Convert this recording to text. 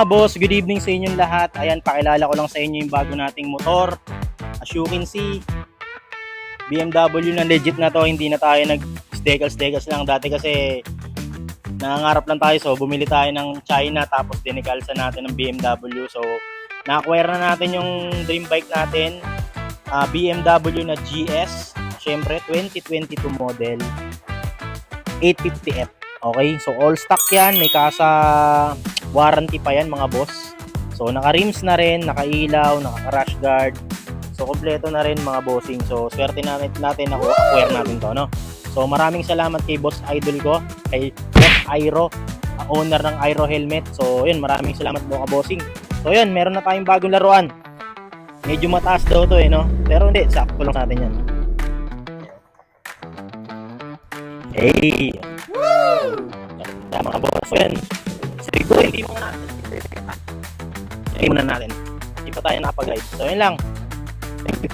Boss, good evening sa inyong lahat. Ayan, pakilala ko lang sa inyo yung bago nating motor. As you can see, BMW na legit na to. Hindi na tayo nag-stekals lang. Dati kasi nangangarap lang tayo. So, bumili tayo ng China tapos dinikalsa natin ng BMW. So, na-acquire na natin yung dream bike natin. BMW na GS. Siyempre, 2022 model. 850F. Okay, so all stock yan. May kasa warranty pa yan mga boss. So naka-rims na rin, naka-ilaw, naka-crash guard. So kompleto na rin mga bossing. So swerte natin acquire natin to, no? So maraming salamat kay Boss Idol ko, kay Boss Airo, owner ng Airo Helmet. So yun, maraming salamat mga bossing. So yun, meron na tayong bagong laruan. Medyo mataas daw to no? Pero hindi, sakto lang sa atin yan. Hey! Woo! Mga boss, so yan. Siguro hindi muna natin. Hindi pa tayo nakapag-live. So yun lang. Thank you.